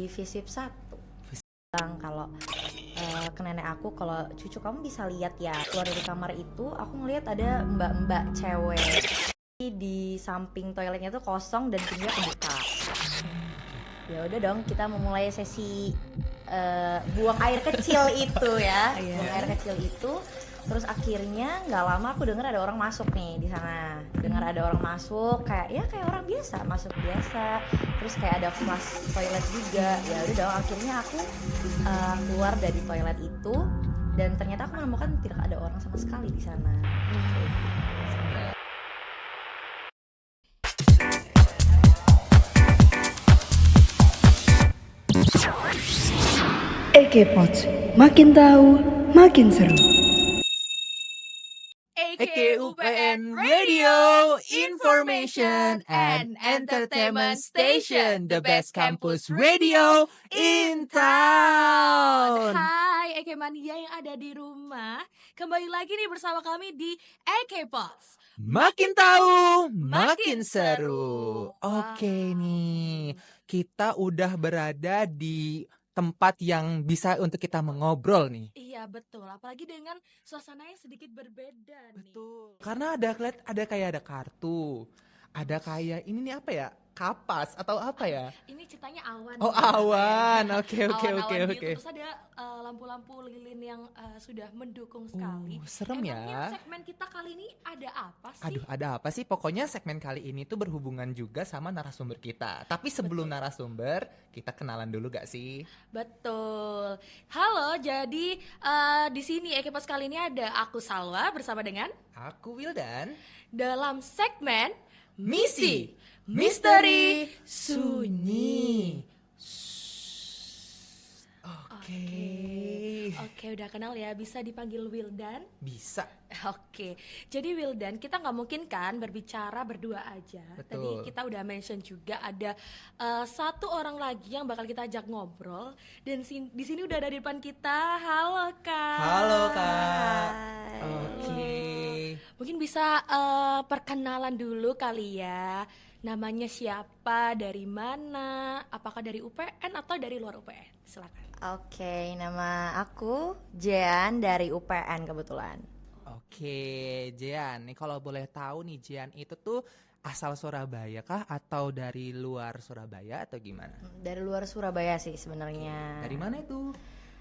FISIP 1 bilang kalau ke nenek aku, kalau cucu kamu bisa lihat ya, keluar dari kamar itu aku ngelihat ada mbak-mbak cewek di samping toiletnya tuh kosong dan pintunya kebuka. Ya udah dong, kita memulai sesi buang air kecil itu ya. Buang air kecil itu. Terus akhirnya nggak lama aku dengar ada orang masuk nih di sana. Dengar ada orang masuk kayak orang biasa, masuk biasa. Terus kayak ada flush toilet juga. Ya udah dong, akhirnya aku keluar dari toilet itu dan ternyata aku menemukan tidak ada orang sama sekali di sana. Pods, makin tahu, makin seru. UPN Radio, Information and Entertainment Station, the best campus radio in town. Hai Mania yang ada di rumah, kembali lagi nih bersama kami di Pods. Makin tahu, makin seru. Oke nih, kita udah berada di tempat yang bisa untuk kita mengobrol nih. Iya betul, apalagi dengan suasana yang sedikit berbeda nih. Betul. Karena ada kayak ada kartu, ada kayak ini nih apa ya? Kapas atau apa ya? Ini ceritanya awan. Oh awan, oke. Awan-awan gitu. Terus ada lampu-lampu lilin yang sudah mendukung sekali. Serem Emangnya ya. segmen kita kali ini ada apa sih? Aduh, ada apa sih? Pokoknya segmen kali ini tuh berhubungan juga sama narasumber kita. Tapi sebelum narasumber, kita kenalan dulu gak sih? Betul. Halo, jadi di sini Pods kali ini ada aku Salwa bersama dengan Aku Wildan. dalam segmen Misi Misteri Sunyi. Oke, udah kenal ya, bisa dipanggil Wildan. Bisa. Oke, jadi Wildan, kita nggak mungkin kan berbicara berdua aja. Betul. Tadi kita udah mention juga ada satu orang lagi yang bakal kita ajak ngobrol. Dan di sini udah ada di depan kita. Halo Kak. Halo Kak. Hai. Oke. Mungkin bisa perkenalan dulu kali ya. Namanya siapa, dari mana, apakah dari UPN atau dari luar UPN? Silakan. Oke, nama aku Jean dari UPN kebetulan. Oke, Jean. Nih kalau boleh tahu nih, Jean itu tuh asal Surabaya kah atau dari luar Surabaya atau gimana? Dari luar Surabaya sih sebenarnya. Dari mana itu?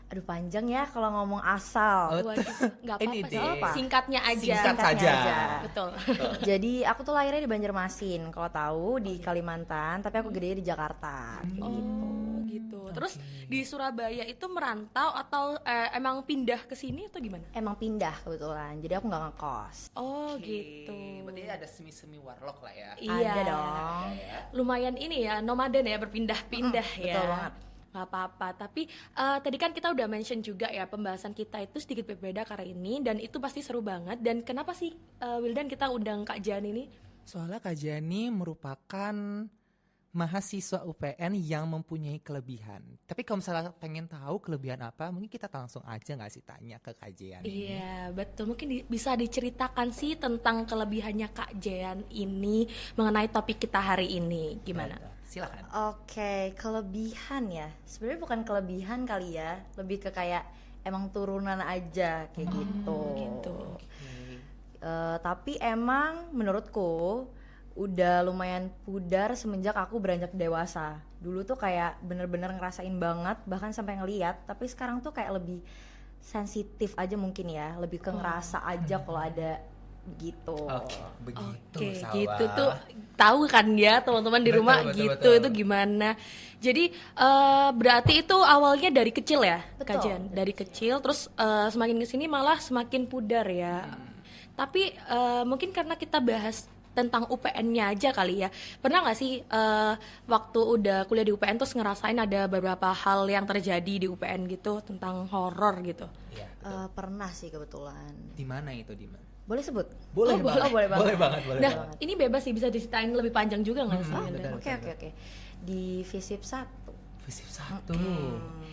Aduh panjang ya kalau ngomong asal. Oh, Waduh, nggak ini apa-apa deh. sih. Singkatnya aja. Singkat Singkatnya saja. aja. Betul. Jadi aku tuh lahirnya di Banjarmasin, kalau tahu di Kalimantan, tapi aku gedenya di Jakarta. Kayak gitu. Oh gitu. Terus di Surabaya itu merantau atau emang pindah ke sini atau gimana? Emang pindah kebetulan, jadi aku nggak ngekos. Oh Oke, gitu. Berarti ada semi-semi warlock lah ya. Iya. Ada dong. Lumayan ini ya, nomaden ya, berpindah-pindah ya. Betul banget. Gak apa-apa, tapi tadi kan kita udah mention juga ya, pembahasan kita itu sedikit berbeda kali ini, dan itu pasti seru banget. Dan kenapa sih Wildan kita undang Kak Jan ini? Soalnya Kak Jani merupakan mahasiswa UPN yang mempunyai kelebihan. Tapi kalau misalnya pengen tahu kelebihan apa, mungkin kita langsung aja nggak sih tanya ke Kak Jan ini. Iya betul, mungkin bisa diceritakan sih tentang kelebihannya Kak Jan ini mengenai topik kita hari ini, gimana? Silakan. Oke, kelebihan ya. Sebenarnya bukan kelebihan kali ya, lebih ke kayak emang turunan aja kayak gitu. Gitu. Tapi emang menurutku udah lumayan pudar semenjak aku beranjak dewasa. Dulu tuh kayak bener-bener ngerasain banget, bahkan sampai ngeliat. Tapi sekarang tuh kayak lebih sensitif aja mungkin ya, lebih ke ngerasa aja kalau ada gitu. Oke, begitu. Oke, Salwa. gitu tuh tahu kan ya teman-teman di Betul, rumah betul, gitu betul. itu gimana. Jadi berarti itu awalnya dari kecil ya, Betul, Kak Jan? Dari kecil, terus semakin kesini malah semakin pudar ya. Tapi mungkin karena kita bahas tentang UPN-nya aja kali ya. Pernah nggak sih waktu udah kuliah di UPN terus ngerasain ada beberapa hal yang terjadi di UPN gitu tentang horor gitu? Iya. Pernah sih kebetulan. Di mana itu, di mana? Boleh sebut? Boleh banget. Oh, boleh banget. Boleh banget, boleh Nah, banget. ini bebas sih, bisa diceritain lebih panjang juga nggak sih? Oh, Wildan? betul. Oke. Di FISIP 1. FISIP 1.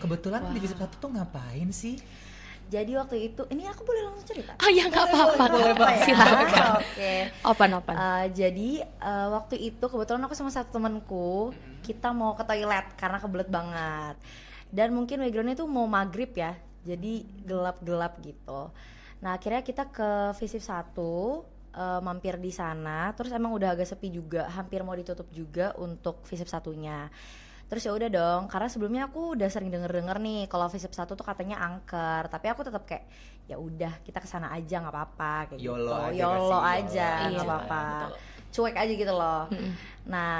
Kebetulan di FISIP 1 tuh ngapain sih? Jadi waktu itu, ini aku boleh langsung cerita? Oh ya nggak apa-apa. boleh Kak. banget. Silakan. Oke. Open. Jadi waktu itu kebetulan aku sama satu temanku kita mau ke toilet karena kebelet banget. Dan mungkin backgroundnya tuh mau maghrib ya, jadi gelap-gelap gitu. Nah akhirnya kita ke Visip 1, mampir di sana. Terus emang udah agak sepi juga, hampir mau ditutup juga untuk Visip 1-nya. Terus ya udah dong, karena sebelumnya aku udah sering denger nih kalau Visip 1 tuh katanya angker, tapi aku tetap kayak ya udah kita kesana aja nggak apa-apa kayak YOLO gitu. aja YOLO gak sih? aja Iya, nggak apa-apa. betul. Cuek aja gitu loh. Nah,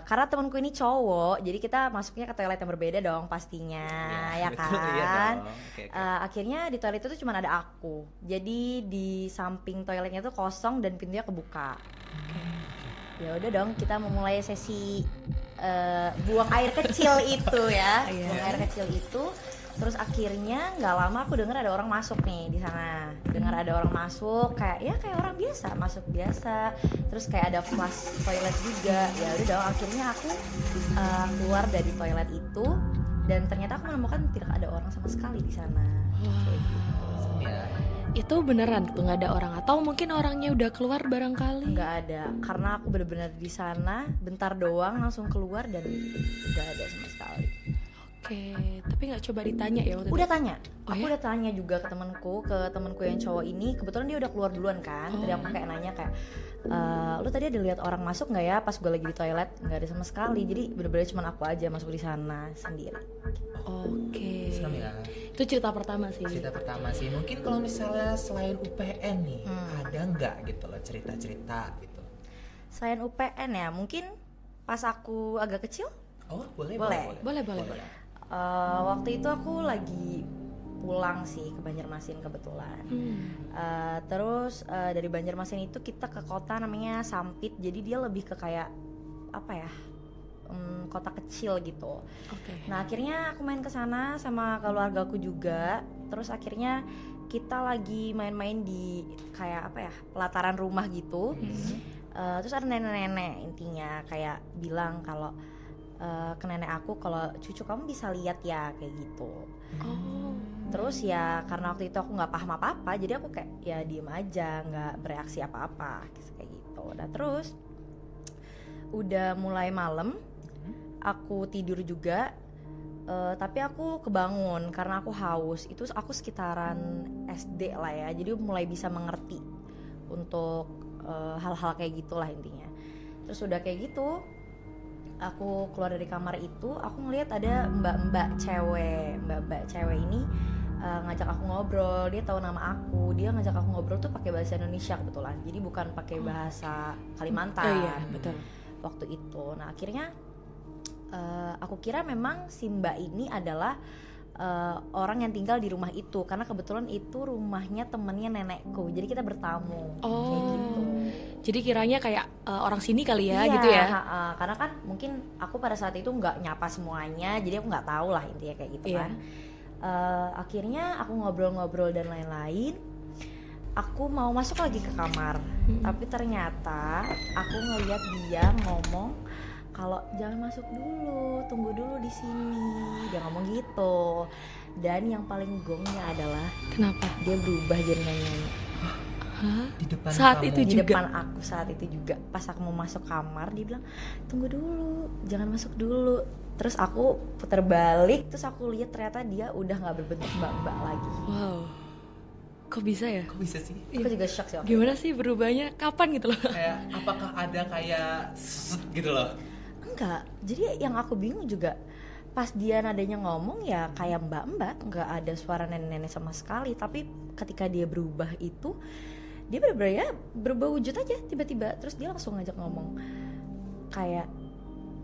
karena temanku ini cowok, jadi kita masuknya ke toilet yang berbeda dong pastinya, ya betul, kan? iya dong. Oke. Akhirnya di toilet itu tuh cuma ada aku. Jadi di samping toiletnya tuh kosong dan pintunya kebuka. Ya udah dong, kita memulai sesi buang air kecil itu ya. Buang air kecil itu. Terus akhirnya nggak lama aku dengar ada orang masuk nih di sana. Dengar ada orang masuk kayak orang biasa, masuk biasa. Terus kayak ada flush toilet juga. Ya udah dong, akhirnya aku keluar dari toilet itu dan ternyata aku menemukan tidak ada orang sama sekali di sana. Kayak gitu. Iya. Itu beneran tuh nggak ada orang atau mungkin orangnya udah keluar barangkali? Nggak ada, karena aku benar-benar di sana bentar doang langsung keluar dan nggak ada sama sekali. Oke, tapi nggak coba ditanya ya waktu Udah itu? tanya, Oh aku ya? udah tanya juga ke temanku yang cowok ini. Kebetulan dia udah keluar duluan kan. Tadi aku kayak nanya kayak, lu tadi ada lihat orang masuk nggak ya pas gue lagi di toilet? Nggak ada sama sekali. Jadi bener-bener cuma aku aja masuk di sana sendiri. Oke. Serem ya. Itu cerita pertama sih. Cerita pertama sih, mungkin kalau misalnya selain UPN nih, ada nggak gitu loh cerita-cerita gitu? Selain UPN ya, mungkin pas aku agak kecil. Oh boleh. Boleh. Waktu itu aku lagi pulang sih ke Banjarmasin kebetulan. Terus dari Banjarmasin itu kita ke kota namanya Sampit. Jadi dia lebih ke kayak apa ya, kota kecil gitu. Oke. Nah akhirnya aku main ke sana sama keluargaku juga. Terus akhirnya kita lagi main-main di kayak apa ya, pelataran rumah gitu. Terus ada nenek-nenek intinya kayak bilang kalau ke nenek aku kalau cucu kamu bisa lihat ya kayak gitu. Oh. Terus ya karena waktu itu aku nggak paham apa-apa, jadi aku kayak ya diem aja, nggak bereaksi apa-apa kayak gitu. Nah terus udah mulai malam, aku tidur juga, tapi aku kebangun karena aku haus. Itu aku sekitaran SD lah ya, jadi mulai bisa mengerti untuk hal-hal kayak gitulah intinya. Terus udah kayak gitu, aku keluar dari kamar itu, aku ngelihat ada mbak-mbak cewek ini ngajak aku ngobrol. Dia tahu nama aku, dia ngajak aku ngobrol tuh pakai bahasa Indonesia kebetulan, jadi bukan pakai bahasa Kalimantan. Oh iya, betul. Waktu itu, nah akhirnya aku kira memang si mbak ini adalah orang yang tinggal di rumah itu, karena kebetulan itu rumahnya temennya nenekku, jadi kita bertamu kayak gitu. Jadi kiranya kayak orang sini kali ya, Iya, gitu ya? karena kan mungkin aku pada saat itu nggak nyapa semuanya, jadi aku nggak tahu lah intinya kayak gitu Iya. kan. Akhirnya aku ngobrol-ngobrol dan lain-lain. Aku mau masuk lagi ke kamar, tapi ternyata aku ngelihat dia ngomong kalau jangan masuk dulu, tunggu dulu di sini. Dia ngomong gitu. Dan yang paling gongnya adalah Kenapa? dia berubah jadi nyanyi. Di depan Saat kamu. itu Di juga? depan aku saat itu juga. Pas aku mau masuk kamar dia bilang tunggu dulu, jangan masuk dulu. Terus aku putar balik, terus aku lihat ternyata dia udah nggak berbentuk mbak-mbak lagi. Wow. Kok bisa ya? Kok bisa sih? Aku juga shock sih waktu Gimana sih berubahnya? Kapan gitu loh? Kayak apakah ada kayak gitu loh? Enggak, jadi yang aku bingung juga pas dia nadanya ngomong ya kayak mbak-mbak, nggak ada suara nenek-nenek sama sekali. Tapi ketika dia berubah itu, dia bener-bener ya berubah wujud aja tiba-tiba. Terus dia langsung ngajak ngomong kayak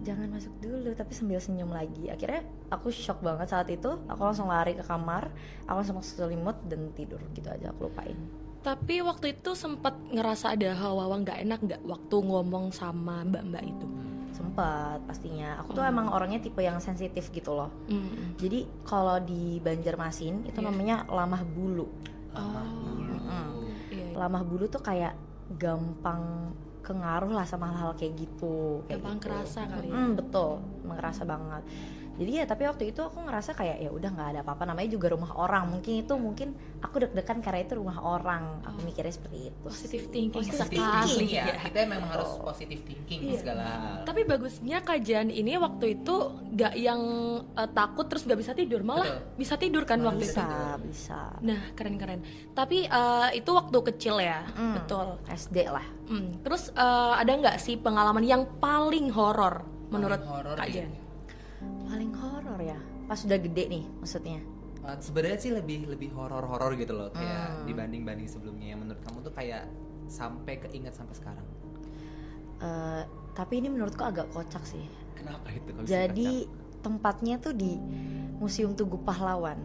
jangan masuk dulu, tapi sambil senyum lagi. Akhirnya aku shock banget saat itu. Aku langsung lari ke kamar, aku langsung masuk selimut dan tidur gitu aja, aku lupain. Tapi waktu itu sempat ngerasa ada hawa-hawa nggak enak nggak waktu ngomong sama mbak-mbak itu? Sempet pastinya. Aku tuh emang orangnya tipe yang sensitif gitu loh. Jadi kalau di Banjarmasin itu namanya lamah bulu. Iya. Lamah bulu tuh kayak gampang kengaruh lah sama hal-hal kayak gitu. Kayak Gampang gitu. kerasa kali ya? Betul, emang kerasa banget. Jadi ya tapi waktu itu aku ngerasa kayak ya udah nggak ada apa-apa, namanya juga rumah orang, mungkin aku deg-degan karena itu rumah orang, aku mikirnya seperti itu. Positive sih. thinking Positive Positive sekali. thinking thinking. ya. Kita memang harus positive thinking Iya. segala hal. Tapi bagusnya kajian ini waktu itu gak yang takut terus gak bisa tidur, malah Betul. bisa tidur kan Malah waktu itu. Bisa. Nah, keren-keren. Tapi itu waktu kecil ya, betul. SD lah. Terus ada nggak sih pengalaman yang paling horor menurut horor Kak ya? Jan? Paling horor ya, pas udah gede nih maksudnya. Sebenarnya sih lebih horor gitu loh, kayak dibanding sebelumnya yang menurut kamu tuh kayak sampai keinget sampai sekarang. Tapi ini menurutku agak kocak sih. Kenapa itu? Kalau bisa Jadi tempatnya tuh di Museum Tugu Pahlawan.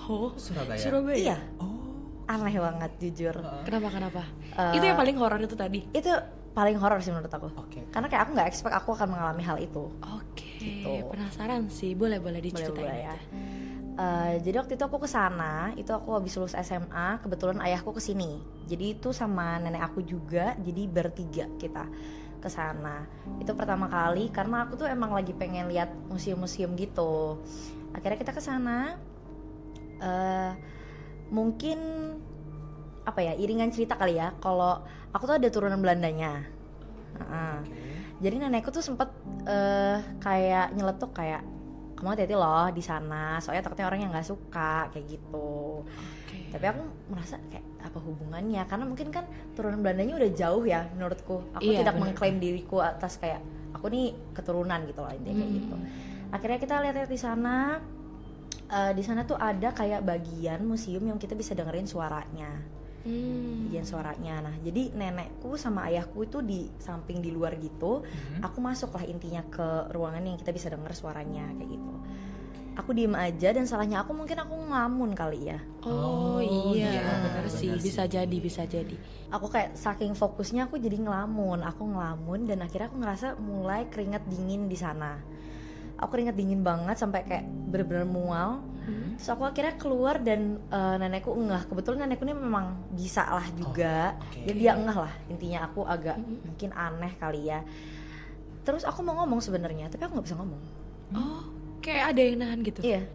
Oh, Surabaya. Surabaya. Iya, Oh, aneh banget jujur. Kenapa? Itu yang paling horor itu tadi. Itu paling horor sih menurut aku. oke. Karena kayak aku nggak expect aku akan mengalami hal itu. Oke, Gitu. penasaran sih. Boleh diceritain Boleh aja. ya. Jadi waktu itu aku kesana, itu aku habis lulus SMA, kebetulan ayahku kesini. Jadi itu sama nenek aku juga, jadi bertiga kita kesana. Itu pertama kali karena aku tuh emang lagi pengen lihat museum-museum gitu. Akhirnya kita kesana. Mungkin apa ya, iringan cerita kali ya. Kalau aku tuh ada turunan Belandanya. Jadi nenekku tuh sempet kayak nyeletuk kayak, kamu hati-hati loh di sana, soalnya takutnya orang yang nggak suka kayak gitu. Oke. Tapi aku merasa kayak apa hubungannya? Karena mungkin kan turunan Belandanya udah jauh ya menurutku. Aku Iya, tidak bener. mengklaim diriku atas kayak aku nih keturunan gitu lah intinya kayak gitu. Akhirnya kita lihat-lihat di sana. Di sana tuh ada kayak bagian museum yang kita bisa dengerin suaranya. Bagian suaranya. Nah, jadi nenekku sama ayahku itu di samping di luar gitu. Aku masuk lah intinya ke ruangan yang kita bisa denger suaranya kayak gitu. Aku diem aja dan salahnya aku mungkin aku ngelamun kali ya. Oh iya, iya, benar benar sih. sih. Bisa jadi. Aku kayak saking fokusnya aku jadi ngelamun. Aku ngelamun dan akhirnya aku ngerasa mulai keringat dingin di sana. Aku keringat dingin banget sampai kayak bener-bener mual. Terus aku akhirnya keluar dan nenekku engah. Kebetulan nenekku ini memang bisa lah juga. oke. Jadi dia engah lah. Intinya aku agak mungkin aneh kali ya. Terus aku mau ngomong sebenarnya, tapi aku nggak bisa ngomong. Oh, kayak ada yang nahan gitu. Iya.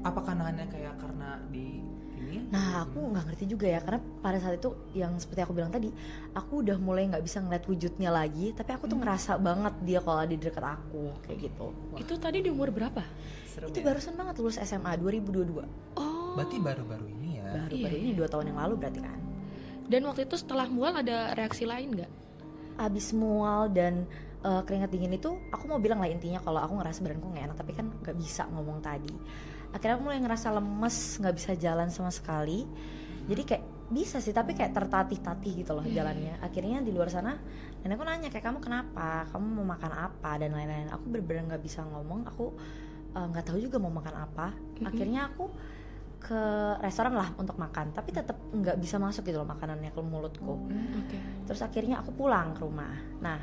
Apakah nahannya kayak karena di ini? Nah aku nggak ngerti juga ya, karena pada saat itu yang seperti aku bilang tadi, aku udah mulai nggak bisa ngeliat wujudnya lagi, tapi aku tuh ngerasa banget dia kalau di dekat aku kayak gitu. Itu tadi di umur berapa? Serem Itu ya? barusan banget lulus SMA 2022. Oh. Berarti baru-baru ini ya. Baru-baru ini 2 tahun yang lalu berarti kan. Dan waktu itu setelah mual ada reaksi lain nggak? Abis mual dan keringat dingin itu, aku mau bilang lah intinya kalau aku ngerasa badanku nggak enak, tapi kan nggak bisa ngomong tadi. Akhirnya aku mulai ngerasa lemes, nggak bisa jalan sama sekali. Jadi kayak bisa sih, tapi kayak tertatih-tatih gitu loh jalannya. Akhirnya di luar sana nenekku nanya kayak, kamu kenapa? Kamu mau makan apa? Dan lain-lain. Aku bener-bener nggak bisa ngomong. Aku nggak tahu juga mau makan apa. Akhirnya aku ke restoran lah untuk makan, tapi tetap nggak bisa masuk gitu loh makanannya ke mulutku. Oke. Terus akhirnya aku pulang ke rumah. Nah,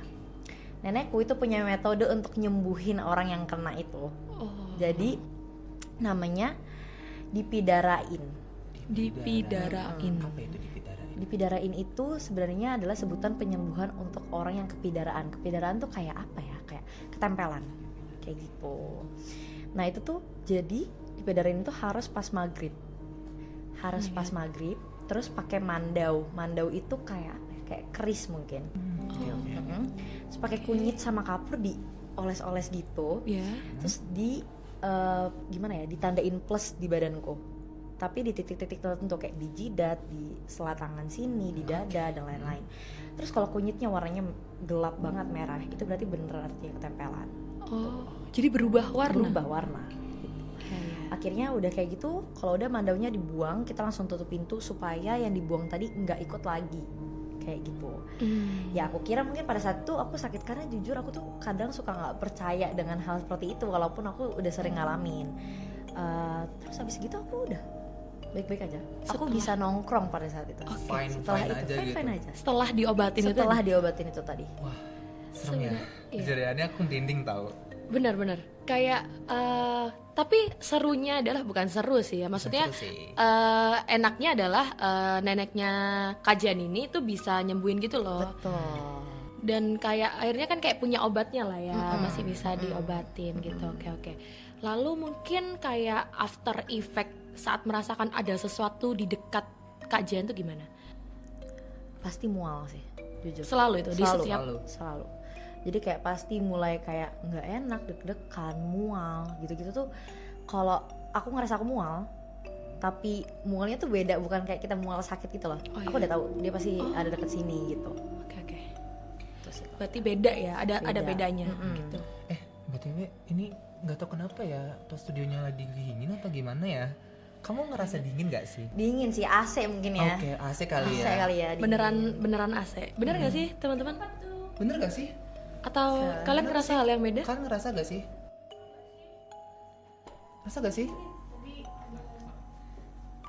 nenekku itu punya metode untuk nyembuhin orang yang kena itu. Oh. Jadi namanya dipidarain. Dipidarain. Apa itu dipidarain? Dipidarain itu sebenarnya adalah sebutan penyembuhan untuk orang yang kepidaraan. Kepidaraan tuh kayak apa ya? Kayak ketempelan. Kayak gitu. Nah, itu tuh jadi dipidarain itu harus pas maghrib. Harus pas maghrib, terus pakai mandau. Mandau itu kayak keris mungkin. Oke. Terus pakai kunyit sama kapur dioles-oles gitu. Ya. Terus gimana ya, ditandain plus di badanku, tapi di titik-titik tertentu kayak di jidat, di sela tangan sini, di dada dan lain-lain. Terus kalau kunyitnya warnanya gelap banget merah, itu berarti bener artinya ketempelan. Oh, jadi berubah warna. Berubah warna. Akhirnya udah kayak gitu, kalau udah mandaunya dibuang, kita langsung tutup pintu supaya yang dibuang tadi nggak ikut lagi. Kayak gitu. Ya aku kira mungkin pada saat itu aku sakit, karena jujur aku tuh kadang suka nggak percaya dengan hal seperti itu walaupun aku udah sering ngalamin. Terus habis gitu aku udah baik-baik aja. Aku bisa nongkrong pada saat itu. Fine Setelah itu aja gitu. fine aja. Setelah diobatin Setelah itu. diobatin itu tadi. Wah, serem ya. Iya. Kejadiannya aku merinding tahu. Benar-benar. Kayak tapi serunya adalah bukan seru sih ya. Maksudnya Seru sih. enaknya adalah neneknya Kajian ini tuh bisa nyembuhin gitu loh. Betul. Dan kayak akhirnya kan kayak punya obatnya lah ya, masih bisa diobatin gitu. Oke. Lalu mungkin kayak after effect saat merasakan ada sesuatu di dekat Kak Jen tuh gimana? Pasti mual sih, jujur. Selalu itu di setiap Selalu. Jadi kayak pasti mulai kayak nggak enak, deg-degan, mual, gitu-gitu tuh. Kalau aku ngerasa aku mual, tapi mualnya tuh beda, bukan kayak kita mual sakit gitu loh. Oh, Aku iya. udah tahu dia pasti ada deket sini gitu. Oke. Terus ya. Berarti beda ya, ada Beda. bedanya gitu. BTW ini nggak tahu kenapa ya, atau studionya lagi dingin apa gimana ya? Kamu ngerasa dingin nggak sih? Dingin sih, AC mungkin ya. Oke, AC kali AC ya. kali ya. dingin. Beneran AC. Bener nggak sih teman-teman? Bener gak sih? Atau kalian ngerasa hal yang beda? Kalian ngerasa gak sih? Ngerasa gak sih?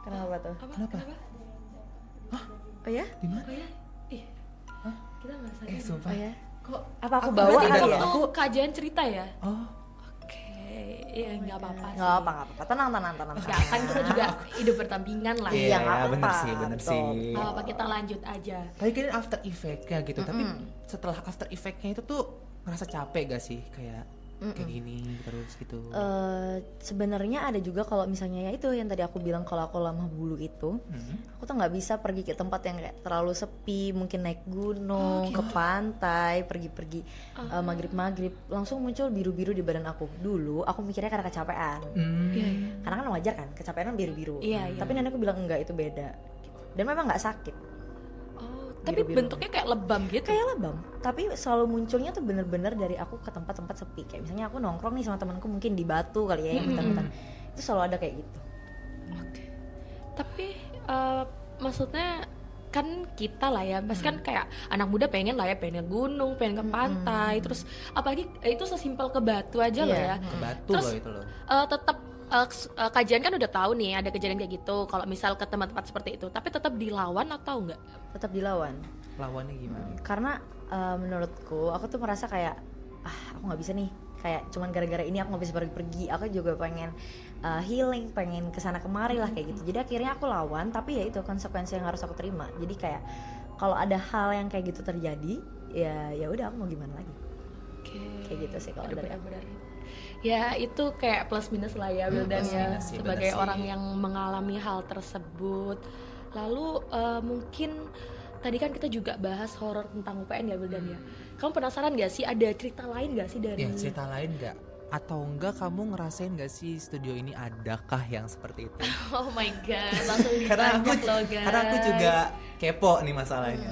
Kenapa tuh? Kenapa? Oh ya? Di mana? Oh ya? Ih. Kita merasa Sumpah. Oh ya? Kok Apa aku Aku bawa berarti kali ada ya? apa? Aku kajian cerita ya? Oh, Oke. Iya nggak apa-apa sih. Nggak apa-apa. Tenang. Nggak, kan kita juga hidup bertampingan lah. Iya, nggak bener apa-apa, sih, bener betul. sih. Nggak apa-apa, kita lanjut aja. Tadi kan after effect-nya gitu, tapi setelah after effect-nya itu tuh ngerasa capek gak sih? Kayak gini terus gitu. Sebenarnya ada juga kalau misalnya ya itu yang tadi aku bilang, kalau aku lama bulu itu, aku tuh nggak bisa pergi ke tempat yang kayak terlalu sepi, mungkin naik gunung, ke pantai, pergi-pergi maghrib langsung muncul biru-biru di badan aku. Dulu aku mikirnya karena kecapean, karena kan wajar kan, kecapean kan biru-biru. Iya. Tapi nenekku bilang enggak, itu beda. Dan memang nggak sakit, Oh, tapi Biru-biru. bentuknya kayak lebam gitu. kayak lebam. Tapi selalu munculnya tuh bener-bener dari aku ke tempat-tempat sepi. Kayak misalnya aku nongkrong nih sama temanku mungkin di Batu kali ya, yang hutan-hutan. Itu selalu ada kayak gitu. Oke. Tapi maksudnya kan kita lah ya, pasti kan kayak anak muda pengen lah ya, pengen ke gunung, pengen ke pantai, terus apalagi itu sesimpel ke Batu aja loh Iya. ya. Ke Batu Terus, loh itu loh. Tetap kajian kan udah tahu nih ada kejadian kayak gitu. Kalau misal ke tempat-tempat seperti itu, tapi tetap dilawan atau enggak? Tetap dilawan. Lawannya gimana? Karena menurutku aku tuh merasa kayak aku nggak bisa nih, kayak cuman gara-gara ini aku nggak bisa pergi-pergi. Aku juga pengen healing, pengen kesana kemari lah kayak gitu. Jadi akhirnya aku lawan, tapi ya itu konsekuensi yang harus aku terima. Jadi kayak kalau ada hal yang kayak gitu terjadi, ya udah, aku mau gimana lagi. Oke. Kayak gitu sih kalau dari aku. Benar-benar. Ya itu kayak plus minus lah ya Wildan plus ya, minus sih, sebagai bener sih. orang yang mengalami hal tersebut. Lalu mungkin tadi kan kita juga bahas horor tentang UPN ya Wildan ya. Kamu penasaran gak sih ada cerita lain gak sih dari? Ya, cerita lain gak? Atau enggak kamu ngerasain gak sih studio ini adakah yang seperti itu? Oh my god, langsung karena ditanya loh guys. karena aku juga kepo nih masalahnya.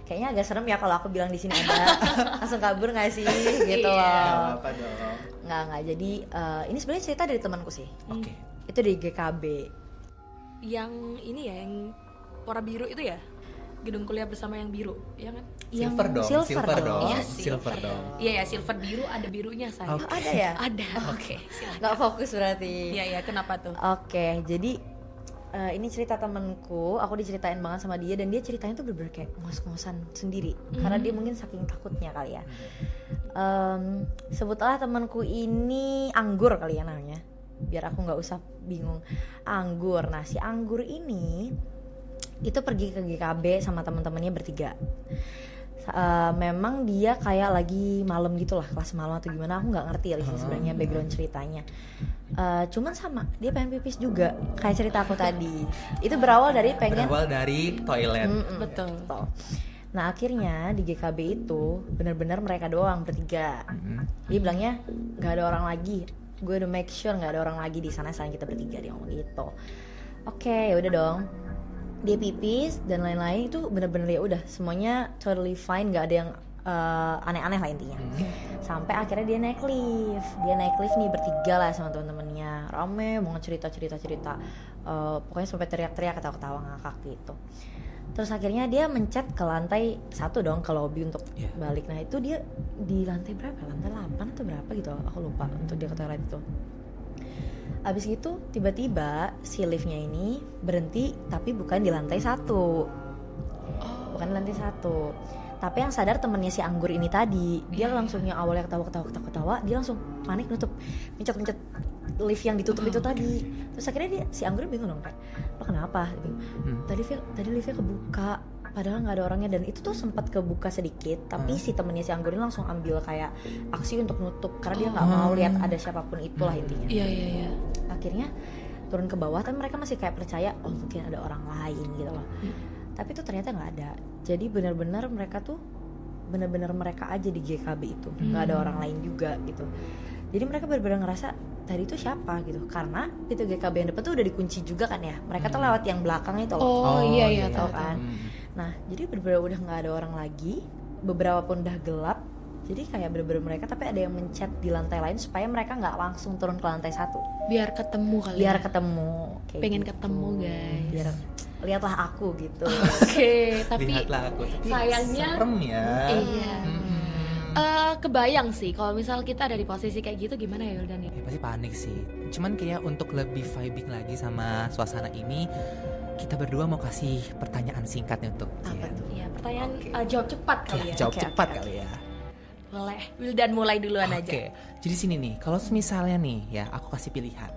Kayaknya agak serem ya kalau aku bilang di sini ada. Langsung kabur nggak sih gitu Iya. loh. Gak apa dong. Nggak. Jadi ini sebenarnya cerita dari temanku sih. Oke. Itu di GKB. Yang ini ya, yang warna biru itu ya? Gedung kuliah bersama yang biru, ya kan? Silver dong, silver dong. Iya, Silver dong. Iya ya, silver biru ada birunya saya. Oh, ada ya? Ada. Oke. silakan. Nggak fokus berarti. Iya, kenapa tuh? Oke, jadi ini cerita temenku, aku diceritain banget sama dia, dan dia ceritanya tuh bener-bener kayak ngos-ngosan sendiri, karena dia mungkin saking takutnya kali ya. Sebutlah temenku ini Anggur kali ya namanya, biar aku nggak usah bingung. Anggur. Nah, si Anggur ini itu pergi ke GKB sama teman-temannya bertiga. Memang dia kayak lagi malam gitulah, kelas malam atau gimana, aku nggak ngerti ya sebenarnya background ceritanya. Cuman sama, dia pengen pipis juga kayak cerita aku tadi. Itu berawal dari pengen Berawal dari toilet. Betul. Nah akhirnya di GKB itu benar-benar mereka doang bertiga. Dia bilangnya nggak ada orang lagi. Gue udah make sure nggak ada orang lagi di sana selain kita bertiga, dia ngomong gitu. Oke, udah dong. Dia pipis dan lain-lain itu bener-bener ya udah semuanya totally fine, nggak ada yang aneh-aneh lah intinya. Sampai akhirnya dia naik lift nih bertiga lah sama teman-temannya, rame banget cerita pokoknya sampai teriak-teriak, ketawa-ketawa, ngakak gitu. Terus akhirnya dia mencet ke lantai 1 dong, ke lobby untuk balik. Nah itu dia di lantai berapa? Lantai 8 atau berapa gitu, aku lupa, untuk dia ke toilet itu. Abis gitu tiba-tiba si liftnya ini berhenti, tapi bukan di lantai 1. Bukan di lantai 1. Tapi yang sadar temennya si Anggur ini tadi. Dia langsung yang awalnya ketawa, dia langsung panik nutup, mencet lift yang ditutup itu tadi. Terus akhirnya si Anggur bingung dong, kayak, lo kenapa? Tadi liftnya kebuka. padahal nggak ada orangnya, dan itu tuh sempat kebuka sedikit, tapi si temennya si Anggun ini langsung ambil kayak aksi untuk nutup karena dia nggak mau lihat ada siapapun itulah intinya. Iya. Akhirnya turun ke bawah, tapi mereka masih kayak percaya oh mungkin ada orang lain gitu loh. Tapi itu ternyata nggak ada. Jadi benar-benar mereka tuh benar-benar mereka aja di GKB itu, nggak ada orang lain juga gitu. Jadi mereka benar-benar ngerasa tadi itu siapa gitu, karena pintu GKB yang depan tuh udah dikunci juga kan ya. Mereka tuh lewat yang belakang itu loh. Oh iya Tahu kan. Nah jadi benar-benar udah nggak ada orang lagi, beberapa pun udah gelap. Jadi kayak bener-bener mereka, tapi ada yang mencet di lantai lain supaya mereka nggak langsung turun ke lantai 1. Biar ketemu kali. Biar ya. ketemu. Kayak Pengen gitu. ketemu guys. Biar lihatlah aku gitu. Oke, tapi Lihatlah aku. Tapi sayangnya serem ya. iya. Kebayang sih kalau misal kita ada di posisi kayak gitu gimana ya Yuldan ya? Ya, pasti panik sih. Cuman kayak untuk lebih vibing lagi sama suasana ini, kita berdua mau kasih pertanyaan singkat nih untuk Apa Jian. tuh? Iya, pertanyaan jawab cepat kali ya. Jawab Oke, cepat oke, kali ya. Boleh. Wildan mulai duluan aja. Oke, jadi sini nih, kalau misalnya nih ya aku kasih pilihan,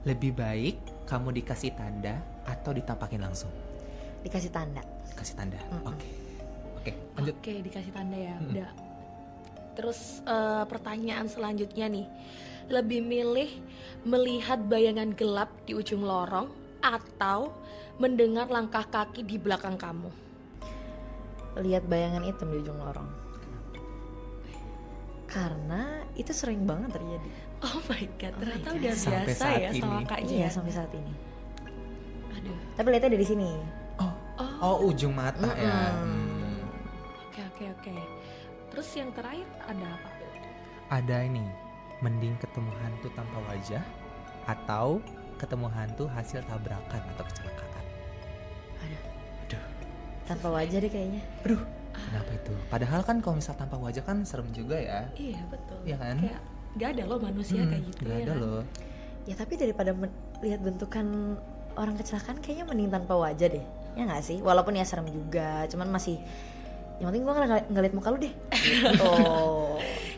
lebih baik kamu dikasih tanda atau ditampakin langsung? Dikasih tanda. Kasih tanda. Mm-mm. Oke, lanjut. Oke, dikasih tanda ya. Udah. Terus pertanyaan selanjutnya nih. Lebih milih melihat bayangan gelap di ujung lorong atau mendengar langkah kaki di belakang kamu? Lihat bayangan hitam di ujung lorong. Karena itu sering banget terjadi. Oh my god, ternyata my udah God. Sampai biasa saat ya ini. sama Kak Iya Jian. sampai saat ini. Aduh. Tapi lihatnya dari sini. Oh, ujung mata ya. Oke. Terus yang terakhir ada apa? Ada ini, mending ketemu hantu tanpa wajah atau ketemu hantu hasil tabrakan atau kecelakaan. Tanpa wajah deh kayaknya. Aduh, kenapa itu? Padahal kan kalau misal tanpa wajah kan serem juga ya. Iya betul. Iya kan? Kayak gak ada loh manusia kayak gitu Gak ya. ada kan? loh. Ya tapi daripada lihat bentukan orang kecelakaan kayaknya mending tanpa wajah deh. Ya nggak sih? Walaupun ya serem juga, cuman masih yang penting gue ngeliat muka lu deh. Gitu.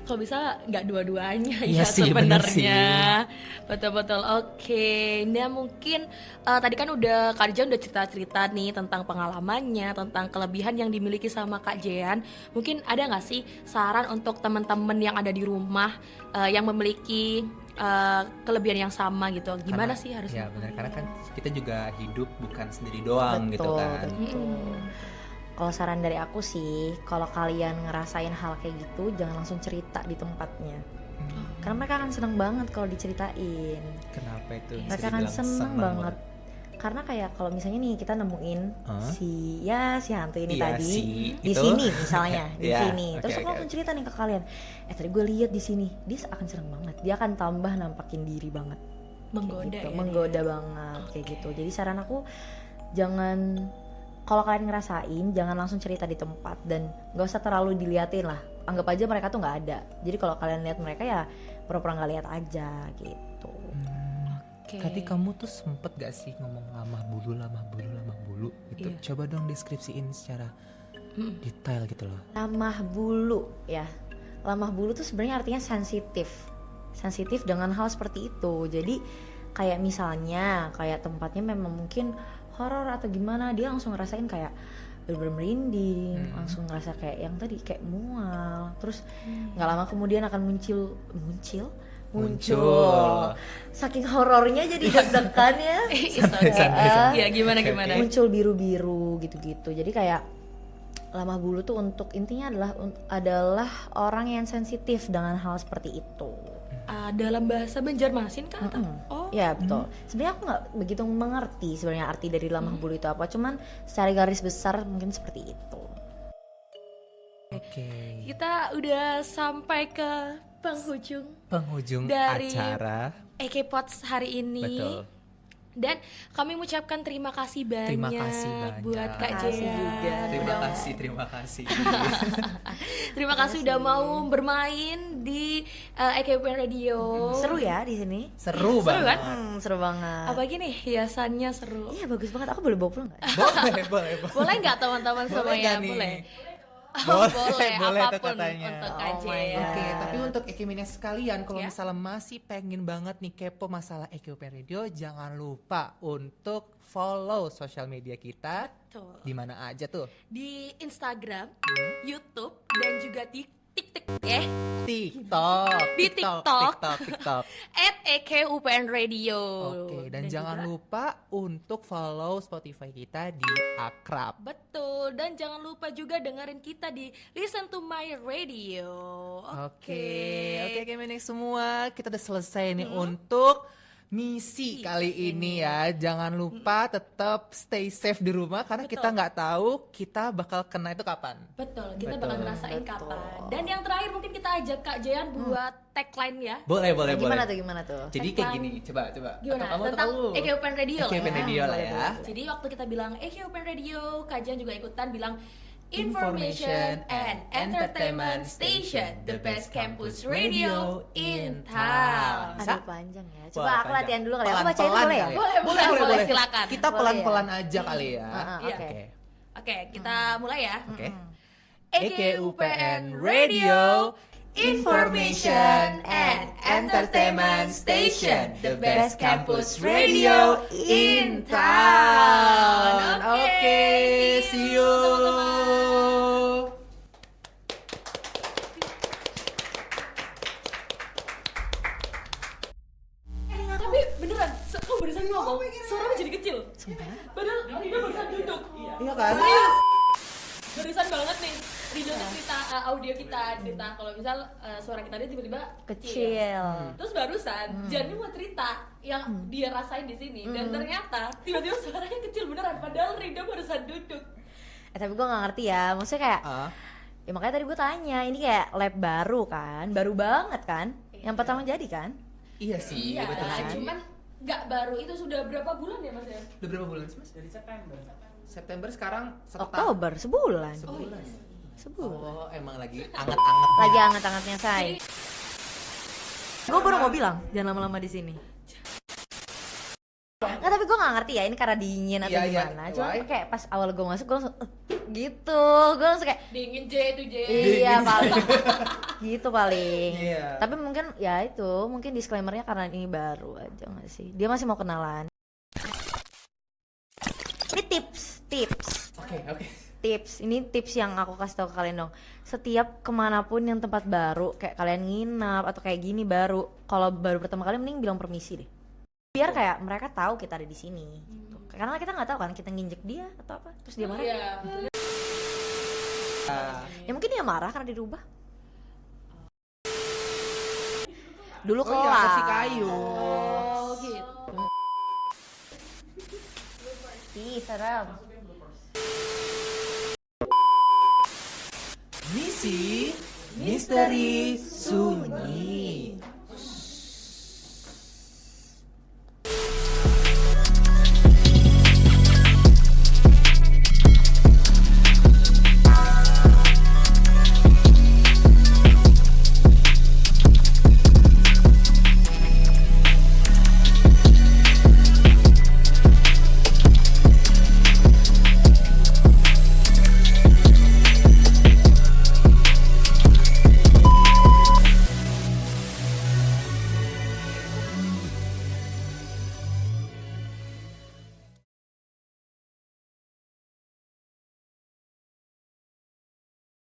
Kalau bisa nggak dua-duanya Iya ya sih, bener sih. sebenarnya. Betul-betul. Oke. Nah mungkin tadi kan udah Kak Jian udah cerita-cerita nih tentang pengalamannya, tentang kelebihan yang dimiliki sama Kak Jian. Mungkin ada nggak sih saran untuk teman-teman yang ada di rumah yang memiliki kelebihan yang sama gitu? Gimana Karena- sih harusnya? Ya benar, karena kan kita juga hidup bukan sendiri doang gitu kan. Betul. Kalau saran dari aku sih, kalau kalian ngerasain hal kayak gitu, jangan langsung cerita di tempatnya. Karena mereka akan seneng banget kalau diceritain. Kenapa itu? Bisa Mereka akan dibilang seneng banget. Karena kayak kalau misalnya nih kita nemuin si hantu ini Iya, tadi si di itu. sini misalnya di Iya, sini. Terus oke, aku langsung cerita nih ke kalian. Tadi gue lihat di sini, dia akan seneng banget. Dia akan tambah nampakin diri banget. Menggoda Kayak gitu, ya. menggoda banget kayak gitu. Jadi saran aku jangan, kalau kalian ngerasain jangan langsung cerita di tempat dan nggak usah terlalu diliatin lah. Anggap aja mereka tuh nggak ada. Jadi kalau kalian lihat mereka ya pura-pura nggak lihat aja gitu. Oke. Tadi kamu tuh sempet gak sih ngomong lamah bulu gitu? Iya. Coba dong deskripsiin secara detail gitu loh. Lamah bulu ya. Lamah bulu tuh sebenarnya artinya sensitif. Sensitif dengan hal seperti itu. Jadi kayak misalnya kayak tempatnya memang mungkin horor atau gimana, dia langsung ngerasain kayak bener-bener merinding, langsung ngerasa kayak yang tadi kayak mual. Terus nggak lama kemudian akan muncul. Saking horornya jadi deg-degan ya. Santai. Ya gimana. Muncul biru-biru gitu-gitu. Jadi kayak lamah bulu tuh untuk intinya adalah orang yang sensitif dengan hal seperti itu. Dalam bahasa Banjarmasin kan? Oh. Ya betul. Sebenarnya aku nggak begitu mengerti sebenarnya arti dari lamah bulu itu apa. Cuman secara garis besar mungkin seperti itu. Oke. Kita udah sampai ke penghujung dari acara. Ekepots hari ini. Betul. Dan kami mengucapkan terima kasih banyak, Terima kasih banyak. buat Kak Terima kasih Jian. juga. Terima kasih. Terima kasih udah mau bermain di EKPN Radio. Seru ya di sini. Seru banget. kan? Seru banget. Apa gini hiasannya seru. Iya bagus banget. Aku boleh bawa pulang nggak? Boleh. Boleh nggak teman-teman Boleh semuanya? nggak nih? Boleh. boleh, boleh tuh apapun katanya. untuk Oh KJ my ya. God. Oke, tapi untuk Ekimines sekalian, kalau Ya. misalnya masih pengen banget nih kepo masalah EKUP Radio, jangan lupa untuk follow sosial media kita. Betul. Di mana aja tuh? Di Instagram, YouTube, dan juga di TikTok ya. TikTok. Di TikTok. TikTok. @EKUPN Radio. Oke, dan jangan juga- lupa untuk follow Spotify kita di Akrab. Betul, dan jangan lupa juga dengerin kita di Listen to My Radio. Oke, Ekimines semua, kita udah selesai nih untuk misi kali ini ya. Jangan lupa tetap stay safe di rumah karena kita nggak tahu kita bakal kena itu kapan. Betul, kita Betul. bakal ngerasain Betul. kapan. Dan yang terakhir mungkin kita ajak Kak Jayan buat tagline ya. Boleh. Gimana tuh? Jadi kayak gini, coba. Gimana? Atau kamu Tentang tahu? EKUPN Radio lah EKUPN ya. Radio lah ya. Jadi waktu kita bilang EKUPN Radio, Kajian juga ikutan bilang Information Information and Entertainment Station, the best campus radio in town. Aduh panjang ya. Coba Wah, aku panjang. latihan dulu kali ya. Aku bacain Pelan-pelan boleh ya? kali Boleh, silakan. Kita Boleh pelan-pelan aja kali ya. Iya. Oke. Oke, kita mulai ya. Oke. EKUPN Radio, Information and Entertainment Station, the best campus radio in town. Oke, see you. Tapi beneran, kamu barusan ngomong, suaranya jadi kecil. Padahal Rino barusan duduk. Iya kan? Serius. Barusan banget nih. Rino tuh cerita, audio kita cerita kalau misal suara kita dia tiba-tiba Kecil. Terus barusan Jani mau cerita yang dia rasain di sini dan ternyata tiba-tiba suaranya kecil beneran padahal Rino barusan duduk. Tapi gue gak ngerti ya. Maksudnya kayak Ah, ya makanya tadi gue tanya, ini kayak lab baru kan, baru banget kan, yang pertama jadi kan? iya sih, Iya, betul sih. cuman nggak baru itu sudah berapa bulan ya Mas ya? Udah berapa bulan sih, Mas? Dari September. September sekarang satu tahun. Oktober, sebulan. Sebulan. Sebulan. Oh, emang lagi anget-anget. Lagi anget-angetnya say. Gue baru mau bilang, jangan lama-lama di sini. Nggak, tapi gue gak ngerti ya, ini karena dingin atau Iya, iya. gimana. Cuma Why? kayak pas awal gue masuk, gue langsung gitu. Gue langsung kayak, Dingin J itu J. iya paling gitu paling. Iya. Tapi mungkin ya itu, mungkin disclaimernya karena ini baru aja gak sih. Dia masih mau kenalan. Ini tips. Oke. Tips, ini tips yang aku kasih tau ke kalian dong. Setiap kemanapun yang tempat baru, kayak kalian nginap atau kayak gini baru, kalau baru pertama kali mending bilang permisi deh. Biar kayak mereka tahu kita ada di sini. Gitu. Karena kita nggak tahu kan kita nginjek dia atau apa, terus dia marah. Iya. Ya mungkin dia marah karena dirubah. Dulu Oh kelas. iya, kasih kayu. Oh gitu. Ih, serem. Misi Misteri Sunyi.